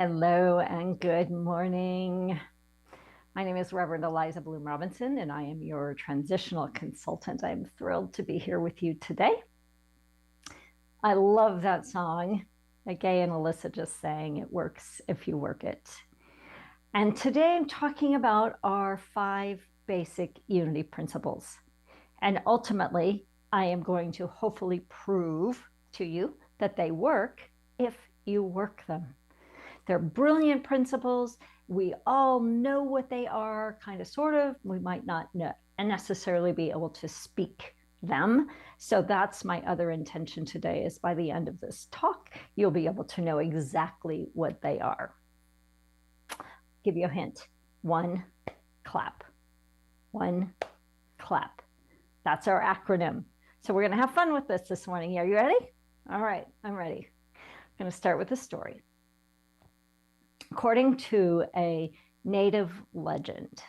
Hello and good morning. My name is Reverend Eliza Bloom Robinson, and I am your transitional consultant. I'm thrilled to be here with you today. I love that song that Gay and Alyssa just sang. It works if you work it. And today I'm talking about our 5 basic unity principles. And ultimately, I am going to hopefully prove to you that they work if you work them. They're brilliant principles. We all know what they are, kind of, sort of. We might not necessarily be able to speak them. So that's my other intention today is by the end of this talk, you'll be able to know exactly what they are. Give you a hint. 1, clap. 1, clap. That's our acronym. So we're going to have fun with this morning. Are you ready? All right, I'm ready. I'm going to start with a story. According to a native legend,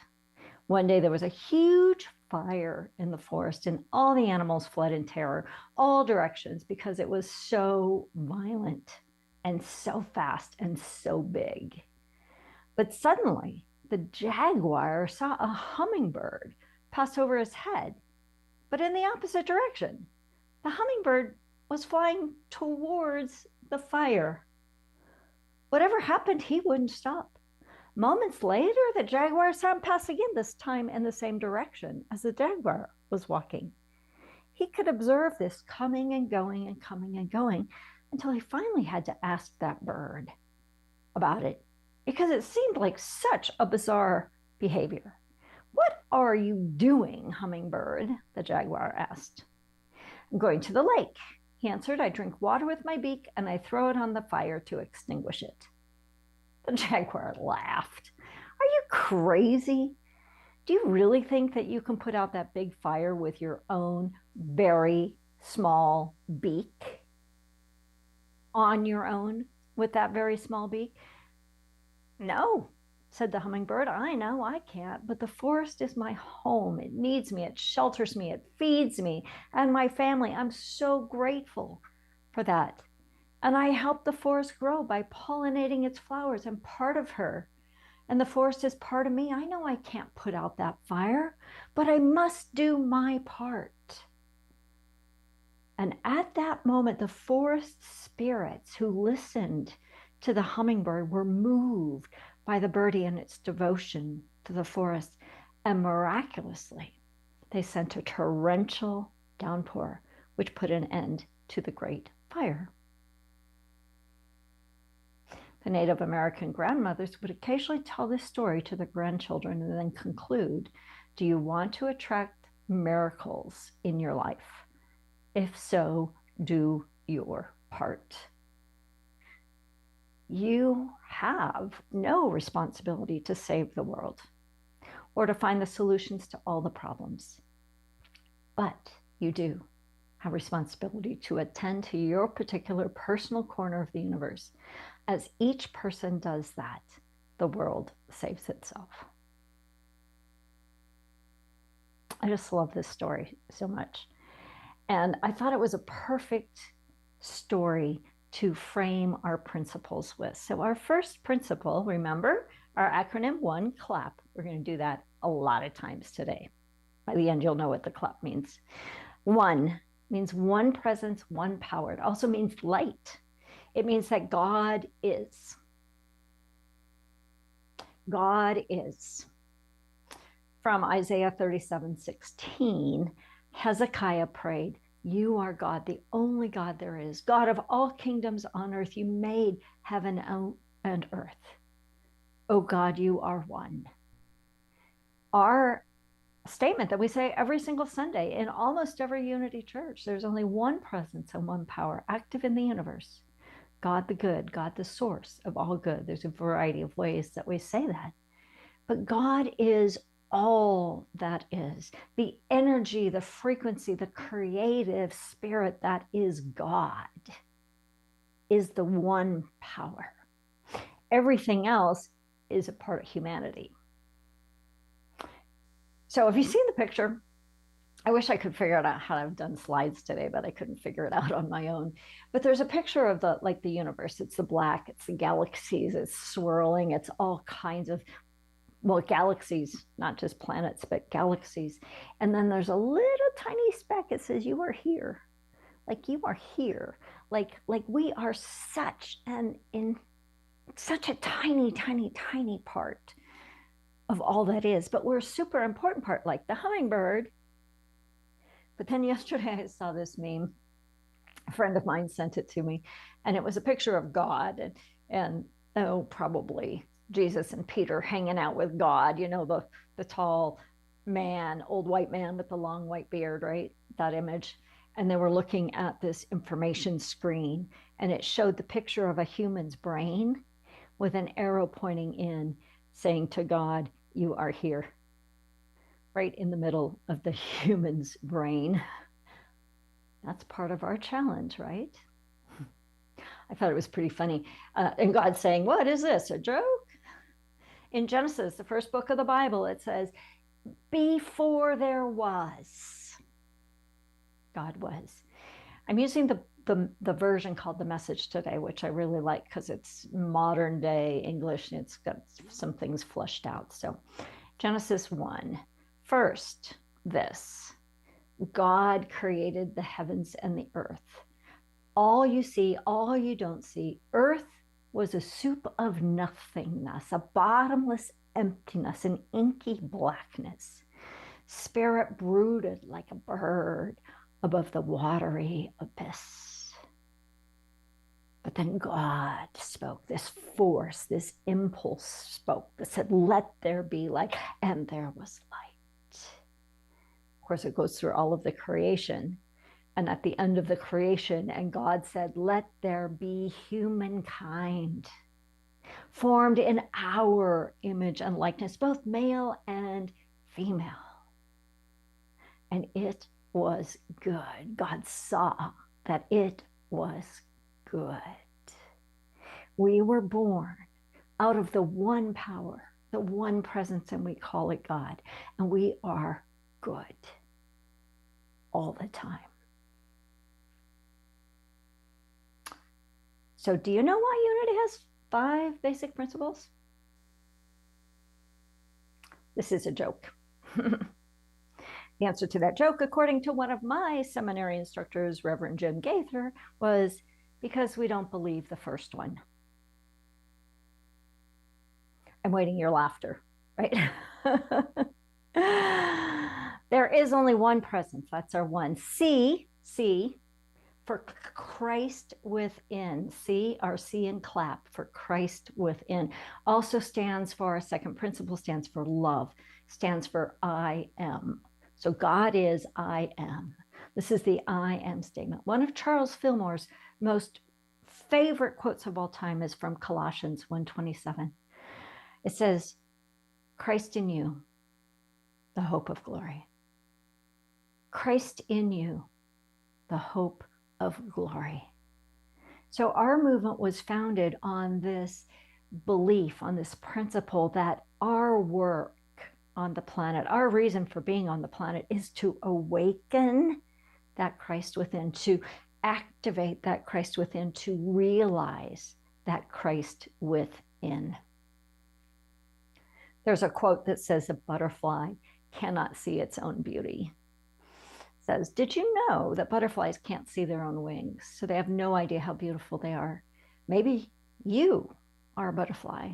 one day there was a huge fire in the forest and all the animals fled in terror, all directions, because it was so violent and so fast and so big. But suddenly, the jaguar saw a hummingbird pass over his head, but in the opposite direction. The hummingbird was flying towards the fire. Whatever happened, he wouldn't stop. Moments later, the jaguar saw him pass again, this time in the same direction as the jaguar was walking. He could observe this coming and going and coming and going until he finally had to ask that bird about it because it seemed like such a bizarre behavior. "What are you doing, hummingbird?" the jaguar asked. "I'm going to the lake," he answered. "I drink water with my beak and I throw it on the fire to extinguish it." The jaguar laughed. "Are you crazy? Do you really think that you can put out that big fire with your own very small beak? On your own with that very small beak?" "No," said the hummingbird. "I know I can't, but the forest is my home. It needs me, it shelters me, it feeds me and my family. I'm so grateful for that. And I help the forest grow by pollinating its flowers. I'm part of her. And the forest is part of me. I know I can't put out that fire, but I must do my part." And at that moment, the forest spirits who listened to the hummingbird were moved by the birdie and its devotion to the forest. And miraculously, they sent a torrential downpour, which put an end to the great fire. The Native American grandmothers would occasionally tell this story to the grandchildren and then conclude, "Do you want to attract miracles in your life? If so, do your part." You have no responsibility to save the world or to find the solutions to all the problems, but you do have responsibility to attend to your particular personal corner of the universe. As each person does that, the world saves itself. I just love this story so much. And I thought it was a perfect story to frame our principles with. So our first principle, remember, our acronym 1, clap. We're going to do that a lot of times today. By the end, you'll know what the clap means. 1 means one presence, one power. It also means light. It means that God is. God is. From Isaiah 37:16, Hezekiah prayed, "You are God, the only God there is, God of all kingdoms on earth. You made heaven and earth. Oh God, you are one." Our statement that we say every single Sunday in almost every Unity church, there's only one presence and one power active in the universe. God the good, God the source of all good. There's a variety of ways that we say that. But God is all that is. The energy, the frequency, the creative spirit that is God is the one power. Everything else is a part of humanity. So if you see the picture, I wish I could figure out how I've done slides today, but I couldn't figure it out on my own. But there's a picture of the universe. It's the black, it's the galaxies, it's swirling, it's all kinds of, well, galaxies, not just planets, but galaxies. And then there's a little tiny speck. It says, you are here. Like you are here. Like we are such such a tiny, tiny, tiny part of all that is, but we're a super important part, like the hummingbird. But then yesterday I saw this meme. A friend of mine sent it to me, and it was a picture of God and oh, probably Jesus and Peter hanging out with God, the tall man, old white man with the long white beard, right? That image. And they were looking at this information screen, and it showed the picture of a human's brain with an arrow pointing in, saying to God, you are here, right in the middle of the human's brain. That's part of our challenge, right? I thought it was pretty funny. And God saying, what is this, a joke? In Genesis, the first book of the Bible, it says, before there was, God was. I'm using the version called The Message today, which I really like because it's modern day English and it's got some things fleshed out. So Genesis 1, first, this, God created the heavens and the earth. All you see, all you don't see, earth was a soup of nothingness, a bottomless emptiness, an inky blackness. Spirit brooded like a bird above the watery abyss. But then God spoke, this force, this impulse spoke that said, let there be light, and there was light. Of course, it goes through all of the creation. And at the end of the creation, and God said, let there be humankind, formed in our image and likeness, both male and female. And it was good. God saw that it was good. We were born out of the one power, the one presence, and we call it God. And we are good all the time. So do you know why Unity has 5 basic principles? This is a joke. The answer to that joke, according to one of my seminary instructors, Reverend Jim Gaither, was because we don't believe the first one. I'm waiting your laughter, right? There is only one presence. That's our one. C for Christ within. C, our C and clap for Christ within. Also stands for, our second principle stands for love, stands for I am. So God is I am. This is the I am statement. One of Charles Fillmore's most favorite quotes of all time is from Colossians 1:27. It says, Christ in you, the hope of glory. Christ in you, the hope of glory. So our movement was founded on this belief, on this principle that our work on the planet, our reason for being on the planet is to awaken that Christ within, to activate that Christ within, to realize that Christ within. There's a quote that says a butterfly cannot see its own beauty. It says, did you know that butterflies can't see their own wings? So they have no idea how beautiful they are. Maybe you are a butterfly.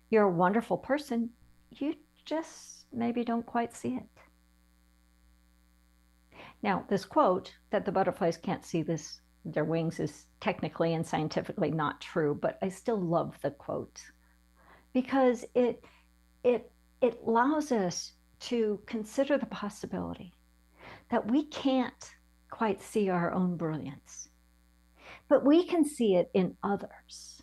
You're a wonderful person. You just maybe don't quite see it. Now, this quote that the butterflies can't see their wings is technically and scientifically not true, but I still love the quote because it allows us to consider the possibility that we can't quite see our own brilliance, but we can see it in others.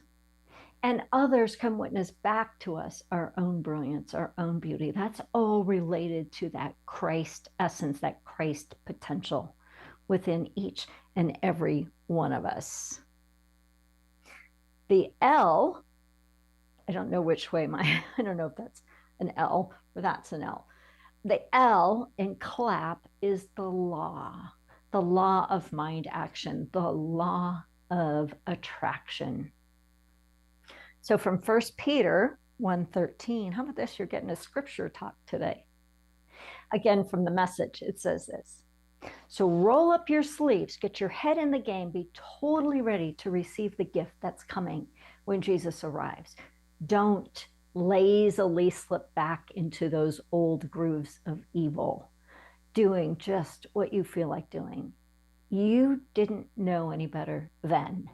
And others can witness back to us our own brilliance, our own beauty. That's all related to that Christ essence, that Christ potential within each and every one of us. The L, I don't know which way I don't know if that's an L or that's an L. The L in clap is the law of mind action, the law of attraction. So from 1 Peter 1:13, how about this? You're getting a scripture talk today. Again, from the Message, it says this. So roll up your sleeves, get your head in the game, be totally ready to receive the gift that's coming when Jesus arrives. Don't lazily slip back into those old grooves of evil, doing just what you feel like doing. You didn't know any better then.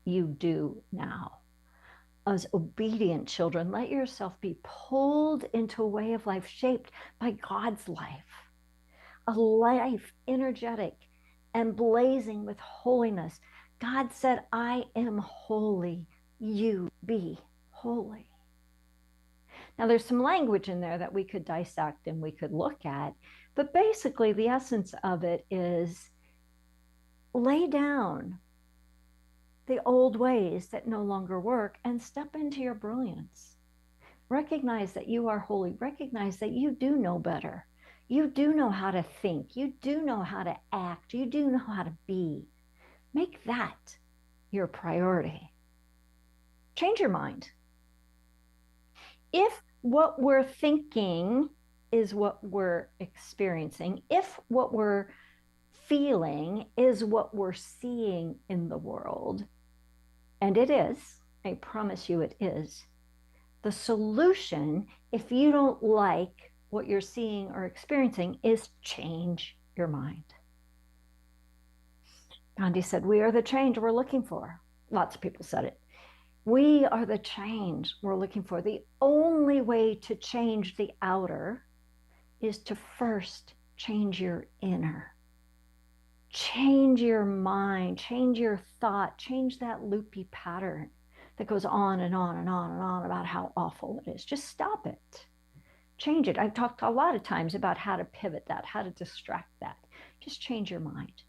You do now. As obedient children, let yourself be pulled into a way of life shaped by God's life, a life energetic and blazing with holiness. God said, I am holy. You be holy. Now, there's some language in there that we could dissect and we could look at, but basically the essence of it is lay down the old ways that no longer work and step into your brilliance. Recognize that you are holy. Recognize that you do know better. You do know how to think. You do know how to act. You do know how to be. Make that your priority. Change your mind. If what we're thinking is what we're experiencing, if what we're feeling is what we're seeing in the world, and it is, I promise you it is, the solution, if you don't like what you're seeing or experiencing, is change your mind. Gandhi said, we are the change we're looking for. Lots of people said it. We are the change we're looking for. The only way to change the outer is to first change your inner. Change your mind, change your thought, change that loopy pattern that goes on and on and on and on about how awful it is. Just stop it. Change it. I've talked a lot of times about how to pivot that, how to distract that. Just change your mind.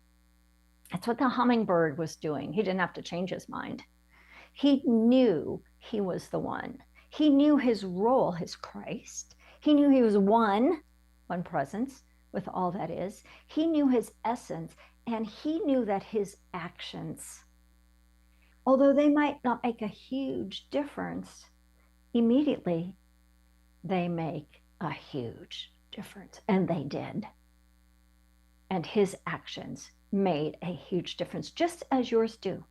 That's what the hummingbird was doing. He didn't have to change his mind. He knew he was the one. He knew his role, his Christ. He knew he was one presence with all that is. He knew his essence, and he knew that his actions, although they might not make a huge difference immediately, they make a huge difference. And they did. And his actions made a huge difference, just as yours do.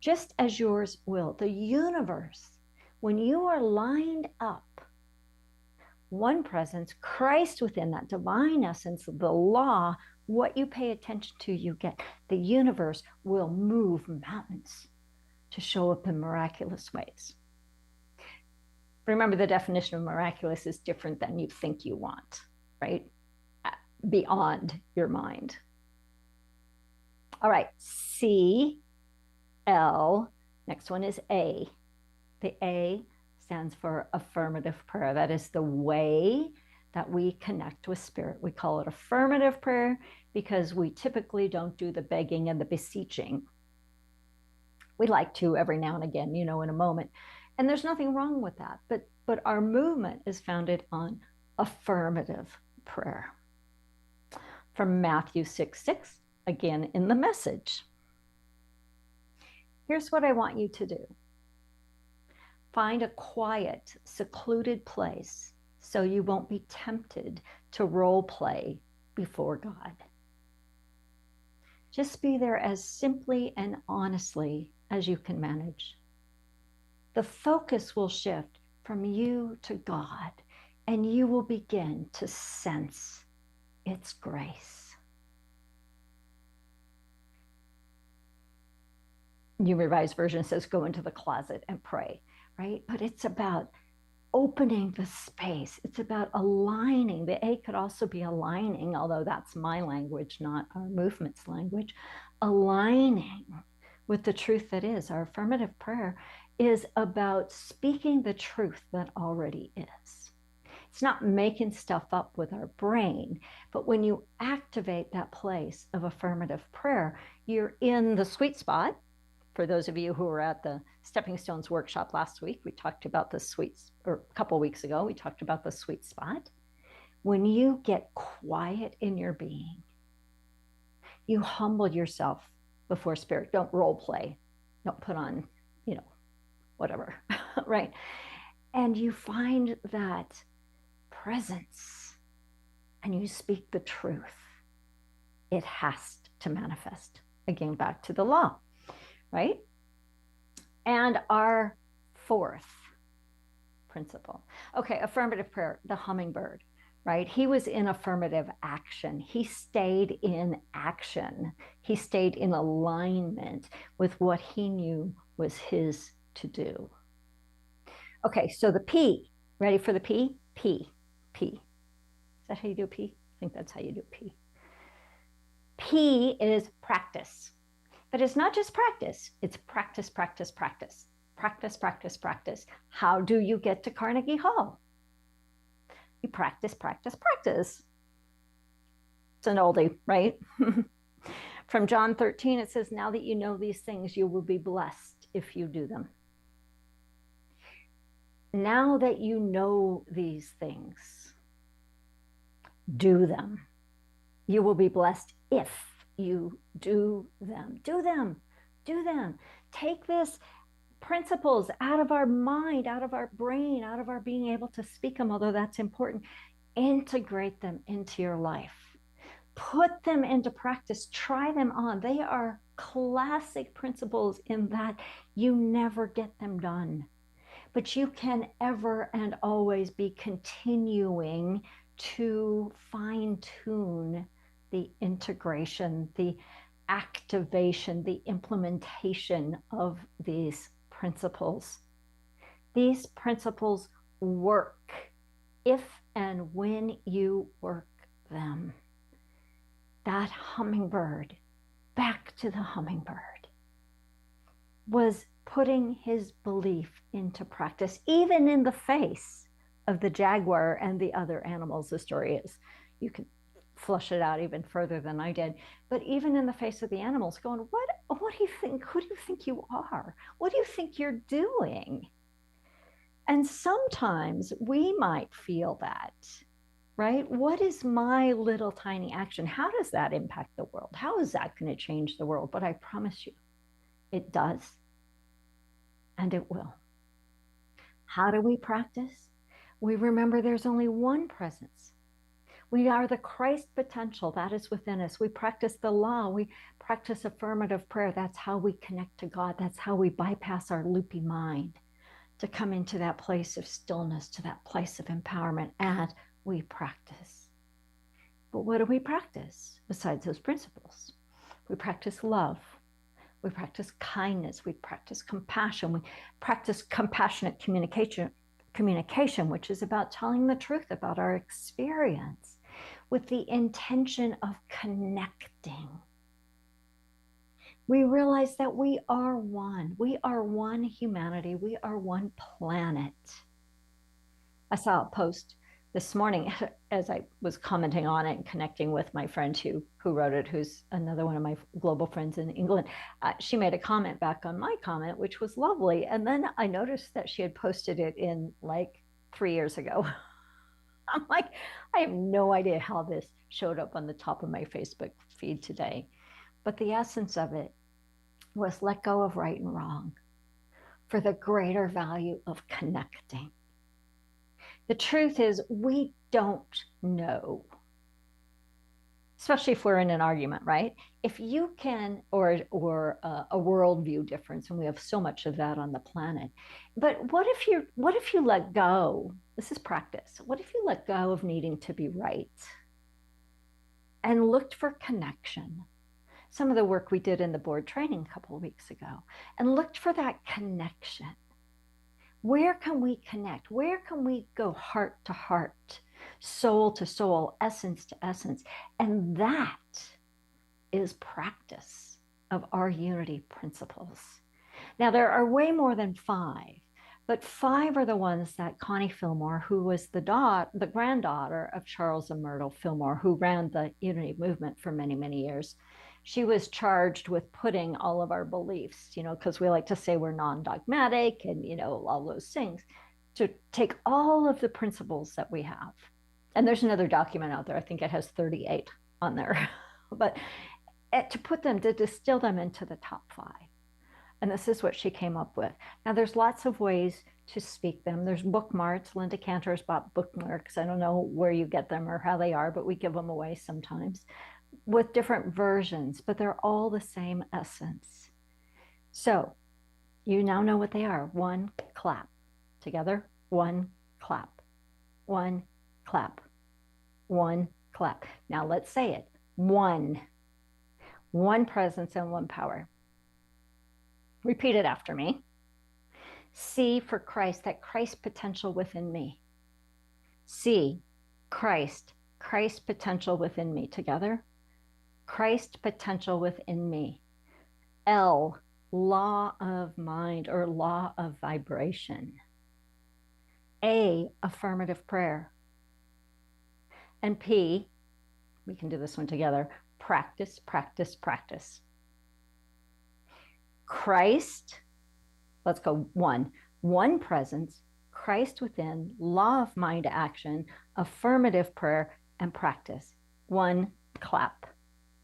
Just as yours will. The universe, when you are lined up, one presence, Christ within that divine essence of the law, what you pay attention to, you get. The universe will move mountains to show up in miraculous ways. Remember, the definition of miraculous is different than you think you want, right? Beyond your mind. All right, C, L, next one is A. The A stands for affirmative prayer. That is the way that we connect with spirit. We call it affirmative prayer because we typically don't do the begging and the beseeching. We like to every now and again, in a moment. And there's nothing wrong with that. But our movement is founded on affirmative prayer. From Matthew 6:6, again in the Message. Here's what I want you to do. Find a quiet, secluded place so you won't be tempted to role play before God. Just be there as simply and honestly as you can manage. The focus will shift from you to God, and you will begin to sense its grace. New Revised Version says, go into the closet and pray, right? But it's about opening the space. It's about aligning. The A could also be aligning, although that's my language, not our movement's language. Aligning with the truth that is. Our affirmative prayer is about speaking the truth that already is. It's not making stuff up with our brain, but when you activate that place of affirmative prayer, you're in the sweet spot. For those of you who were at the Stepping Stones workshop last week, we talked about the a couple weeks ago, we talked about the sweet spot, When you get quiet in your being, you humble yourself before spirit. Don't role play. Don't put on, you know, whatever, right? And you find that presence and you speak the truth. It has to manifest. Again, back to the law, right? And our fourth principle. Okay, affirmative prayer, the hummingbird, right? He was in affirmative action. He stayed in action. He stayed in alignment with what he knew was his to do. Okay, so the P, ready for the P? P, P. Is that how you do P? I think that's how you do P. P is practice. But it's not just practice, it's practice, practice, practice. Practice, practice, practice. How do you get to Carnegie Hall? You practice, practice, practice. It's an oldie, right? From John 13, it says, now that you know these things, you will be blessed if you do them. Now that you know these things, do them. You will be blessed if you do them. Do them. Do them. Take this principles out of our mind, out of our brain, out of our being able to speak them, although that's important. Integrate them into your life. Put them into practice. Try them on. They are classic principles in that you never get them done, but you can ever and always be continuing to fine-tune the integration, the activation, the implementation of these principles. These principles work if and when you work them. That hummingbird, back to the hummingbird, was putting his belief into practice, even in the face of the jaguar and the other animals. The story is, you can flush it out even further than I did, but even in the face of the animals, going, what do you think? Who do you think you are? What do you think you're doing? And sometimes we might feel that, right? What is my little tiny action? How does that impact the world? How is that going to change the world? But I promise you, it does. And it will. How do we practice? We remember there's only one presence. We are the Christ potential that is within us. We practice the law. We practice affirmative prayer. That's how we connect to God. That's how we bypass our loopy mind to come into that place of stillness, to that place of empowerment. And we practice. But what do we practice besides those principles? We practice love. We practice kindness. We practice compassion. We practice compassionate communication, which is about telling the truth about our experience with the intention of connecting. We realize that we are one. We are one humanity. We are one planet. I saw a post this morning as I was commenting on it and connecting with my friend who wrote it, who's another one of my global friends in England. She made a comment back on my comment, which was lovely. And then I noticed that she had posted it in like 3 years ago. I'm like, I have no idea how this showed up on the top of my Facebook feed today. But the essence of it was let go of right and wrong for the greater value of connecting. The truth is, we don't know, especially if we're in an argument, right? If you can, or a worldview difference, and we have so much of that on the planet. But what if you let go? This is practice. What if you let go of needing to be right and looked for connection? Some of the work we did in the board training a couple of weeks ago, and looked for that connection. Where can we connect? Where can we go heart to heart, soul to soul, essence to essence? And that is practice of our unity principles. Now, there are way more than 5, but 5 are the ones that Connie Fillmore, who was the granddaughter of Charles and Myrtle Fillmore, who ran the unity movement for many, many years. She was charged with putting all of our beliefs, because we like to say we're non-dogmatic and, all those things, to take all of the principles that we have And there's another document out there. I think it has 38 on there. But to put them, to distill them into the top 5. And this is what she came up with. Now, there's lots of ways to speak them. There's bookmarks. Linda Cantor's bought bookmarks. I don't know where you get them or how they are, but we give them away sometimes with different versions, but they're all the same essence. So you now know what they are. 1, clap. Together, 1, clap. 1, clap. 1, clap. Now let's say it. 1. 1 presence and 1 power. Repeat it after me. C for Christ, that Christ potential within me. C, Christ, Christ potential within me. Together. Christ potential within me. L, law of mind or law of vibration. A, affirmative prayer. And P, we can do this one together, practice, practice, practice. Christ, let's go 1. 1 presence, Christ within, law of mind action, affirmative prayer, and practice. 1, clap.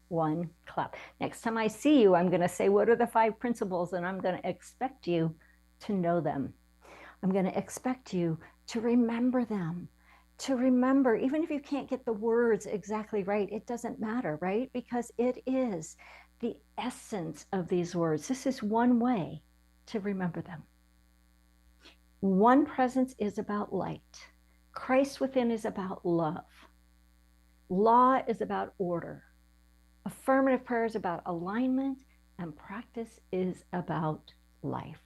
1, clap. Next time I see you, I'm going to say, what are the 5 principles? And I'm going to expect you to know them. I'm going to expect you to remember them. To remember, even if you can't get the words exactly right, it doesn't matter, right? Because it is the essence of these words. This is one way to remember them. 1 presence is about light. Christ within is about love. Law is about order. Affirmative prayer is about alignment, and practice is about life.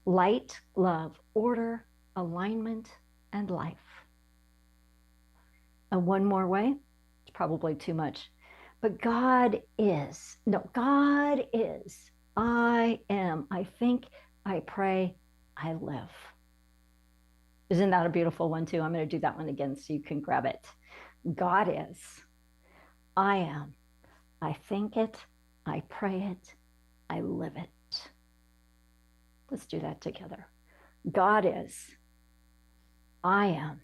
Light, love, order, alignment, and life. And one more way, it's probably too much, but God is. No, God is. I am. I think, I pray, I live. Isn't that a beautiful one too? I'm going to do that one again so you can grab it. God is. I am. I think it, I pray it, I live it. Let's do that together. God is. I am.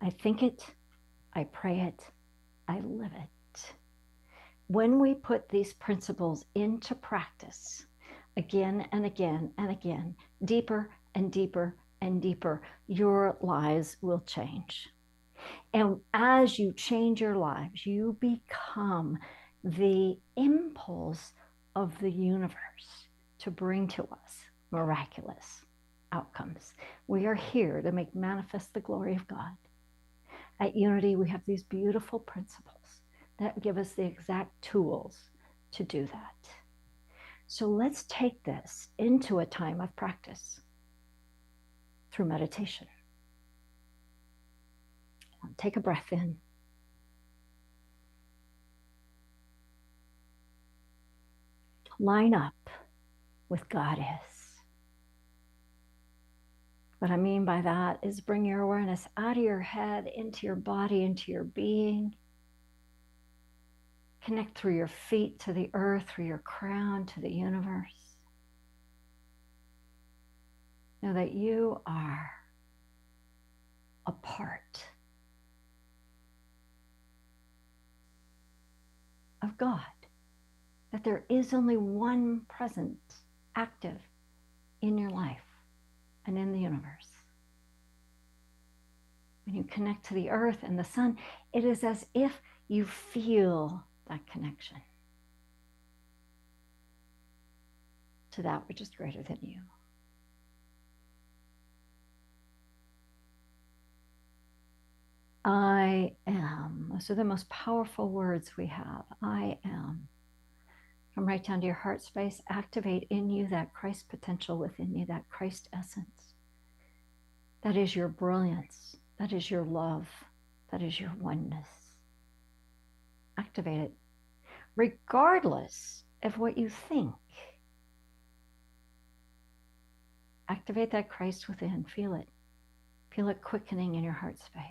I think it, I pray it, I live it. When we put these principles into practice again and again and again, deeper and deeper and deeper, your lives will change. And as you change your lives, you become the impulse of the universe to bring to us miraculous outcomes. We are here to make manifest the glory of God. At Unity, we have these beautiful principles that give us the exact tools to do that. So let's take this into a time of practice through meditation. Take a breath in. Line up with God is. What I mean by that is bring your awareness out of your head, into your body, into your being. Connect through your feet to the earth, through your crown to the universe. Know that you are a part of God, that there is only one present, active in your life and in the universe. When you connect to the earth and the sun, it is as if you feel that connection to that which is greater than you. I am. Those are the most powerful words we have. I am. Come right down to your heart space. Activate in you that Christ potential within you, that Christ essence. That is your brilliance. That is your love. That is your oneness. Activate it, regardless of what you think. Activate that Christ within. Feel it. Feel it quickening in your heart space.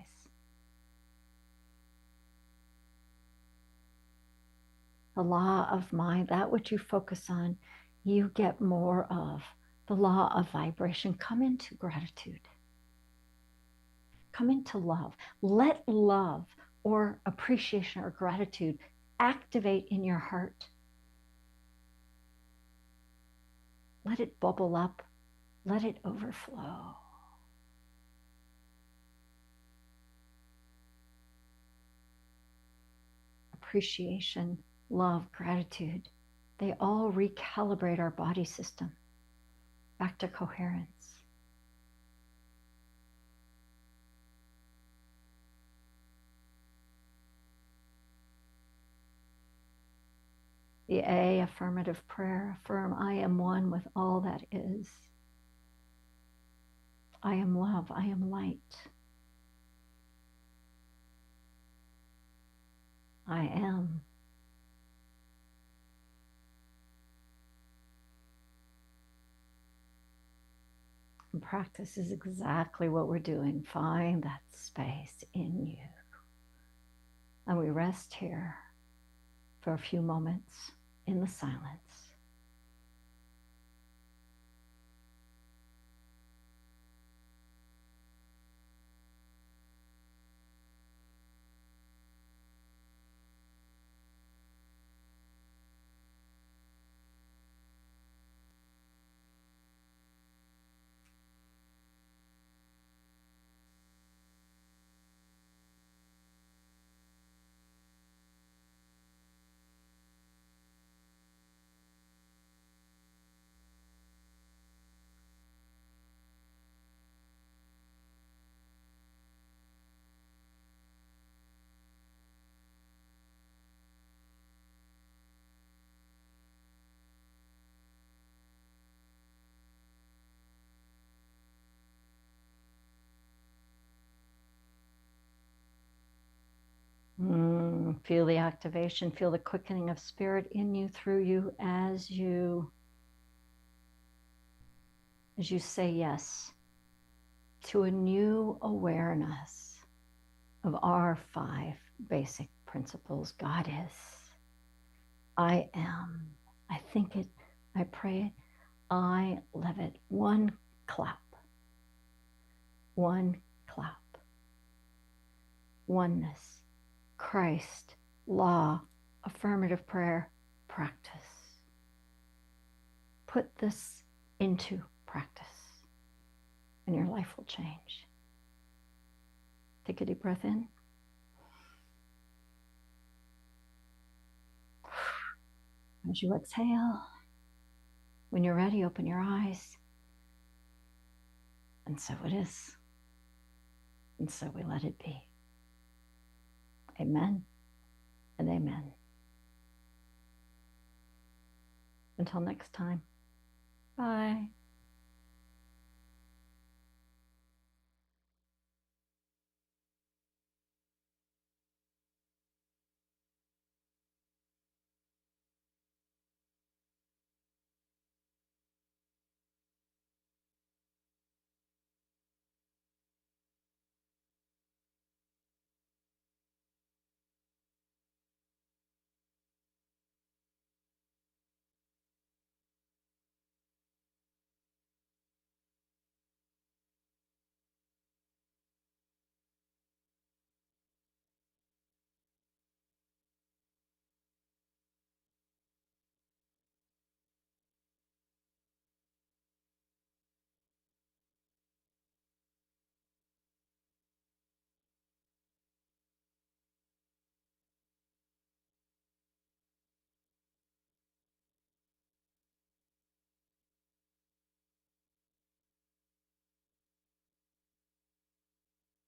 The law of mind, that which you focus on, you get more of. The law of vibration. Come into gratitude. come into love. Let love or appreciation or gratitude activate in your heart. Let it bubble up. Let it overflow. Appreciation, love, gratitude, they all recalibrate our body system back to coherence. The A, affirmative prayer, affirm, I am one with all that is. I am love, I am light. I am. And practice is exactly what we're doing. Find that space in you. And we rest here for a few moments in the silence. Feel the activation, feel the quickening of spirit in you, through you, as you say yes to a new awareness of our 5 basic principles. God is. I am. I think it. I pray it. I live it. One clap. One clap. Oneness. Christ. Law. Affirmative prayer. Practice. Put this into practice and your life will change. Take a deep breath in. As you exhale, when you're ready, open your eyes. And so it is. And so we let it be. Amen and amen. Until next time. Bye.